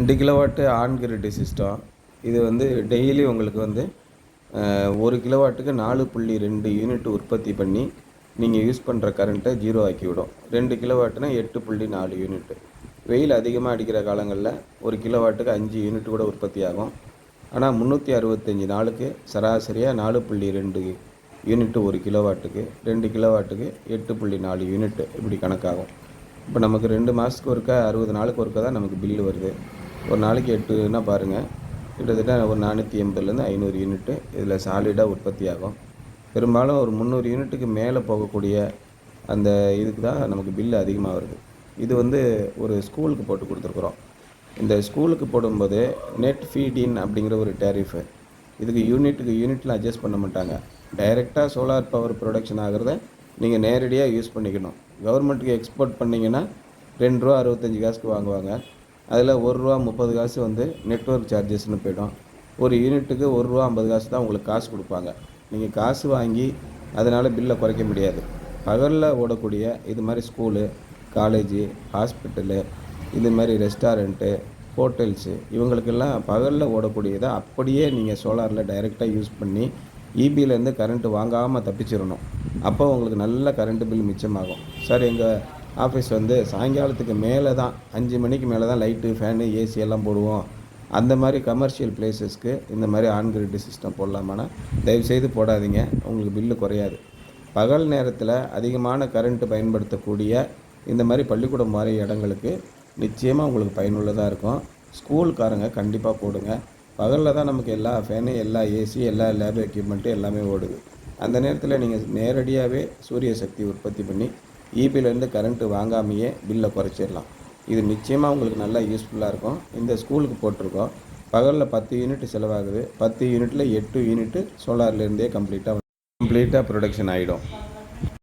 2 kilowatt on grid system. இது வந்து daily உங்களுக்கு வந்து 1 கிலோவாட்டுக்கு 4.2 யூனிட் உற்பத்தி பண்ணி நீங்கள் யூஸ் பண்ணுற கரண்ட்டை 0 ஆக்கிவிடும். 2 கிலோவாட்டுனா 8.4 யூனிட். வெயில் அதிகமாக அடிக்கிற காலங்களில் 1 கிலோவாட்டுக்கு 5 யூனிட் கூட உற்பத்தி ஆகும். ஆனால் 365 நாளுக்கு சராசரியாக 4.2 யூனிட் 1 கிலோவாட்டுக்கு, 2 கிலோவாட்டுக்கு 8.4 யூனிட் இப்படி கணக்காகும். இப்போ நமக்கு 2 மாதத்துக்கு ஒருக்கா 60 நாளுக்கு ஒருக்கா தான் நமக்கு பில்லு வருது. ஒரு நாளைக்கு 8ன்னா பாருங்கள், கிட்டத்தட்ட ஒரு 480லேருந்து 500 யூனிட்டு இதில் சாலிடாக உற்பத்தி ஆகும். பெரும்பாலும் ஒரு 300 யூனிட்டுக்கு மேலே போகக்கூடிய அந்த இதுக்கு தான் நமக்கு பில்லு அதிகமாக வருது. இது வந்து ஒரு ஸ்கூலுக்கு போட்டு கொடுத்துருக்குறோம். இந்த ஸ்கூலுக்கு போடும்போது நெட் ஃபீடின் அப்படிங்கிற ஒரு டேரிஃபு. இதுக்கு யூனிட்டில் அட்ஜஸ்ட் பண்ண மாட்டாங்க. டைரெக்டாக சோலார் பவர் ப்ரொடக்ஷன் ஆகிறத நீங்கள் நேரடியாக யூஸ் பண்ணிக்கணும். கவர்மெண்ட்டுக்கு எக்ஸ்போர்ட் பண்ணிங்கன்னா ரூ. 2.65 வாங்குவாங்க. அதில் ரூ. 1.30 வந்து நெட்வொர்க் சார்ஜஸ்னு போய்டும். ஒரு யூனிட்டுக்கு ரூ. 1.50 தான் உங்களுக்கு காசு கொடுப்பாங்க. நீங்கள் காசு வாங்கி அதனால் பில்லை குறைக்க முடியாது. பகலில் ஓடக்கூடிய இது மாதிரி ஸ்கூலு, காலேஜு, ஹாஸ்பிட்டலு, இது மாதிரி ரெஸ்டாரண்ட்டு, ஹோட்டல்ஸு இவங்களுக்கெல்லாம் பகலில் ஓடக்கூடியதை அப்படியே நீங்கள் சோலாரில் டைரெக்டாக யூஸ் பண்ணி இபியிலேருந்து கரண்ட்டு வாங்காமல் தப்பிச்சிடணும். அப்போ உங்களுக்கு நல்ல கரண்ட்டு பில் மிச்சமாகும். சார் எங்கள் ஆஃபீஸ் வந்து சாயங்காலத்துக்கு மேலே தான் 5 மணிக்கு மேலே தான் லைட்டு, ஃபேனு, ஏசி எல்லாம் போடுவோம். அந்த மாதிரி கமர்ஷியல் பிளேஸஸ்க்கு இந்த மாதிரி ஆன் கிரிட் சிஸ்டம் போடலாமான்னா தயவுசெய்து போடாதீங்க. உங்களுக்கு பில்லு குறையாது. பகல் நேரத்தில் அதிகமான கரண்ட்டு பயன்படுத்தக்கூடிய இந்த மாதிரி பள்ளிக்கூடம் மாதிரி இடங்களுக்கு நிச்சயமாக உங்களுக்கு பயனுள்ளதாக இருக்கும். ஸ்கூல்காரங்க கண்டிப்பாக போடுங்க. பகலில் தான் நமக்கு எல்லா ஃபேனு, எல்லா ஏசி, எல்லா லேப் எக்யூப்மெண்ட்டு எல்லாமே ஓடுது. அந்த நேரத்தில் நீங்கள் நேரடியாகவே சூரிய சக்தி உற்பத்தி பண்ணி இபியிலேருந்து கரண்ட்டு வாங்காமையே பில்லை குறைச்சிடலாம். இது நிச்சயமாக உங்களுக்கு நல்லா யூஸ்ஃபுல்லாக இருக்கும். இந்த ஸ்கூலுக்கு போட்டிருக்கோம். பகலில் 10 யூனிட் செலவாகுது. 10 யூனிட்டில் 8 யூனிட்டு சோலார்லேருந்தே கம்ப்ளீட்டாக ப்ரொடக்ஷன் ஆகிடும்.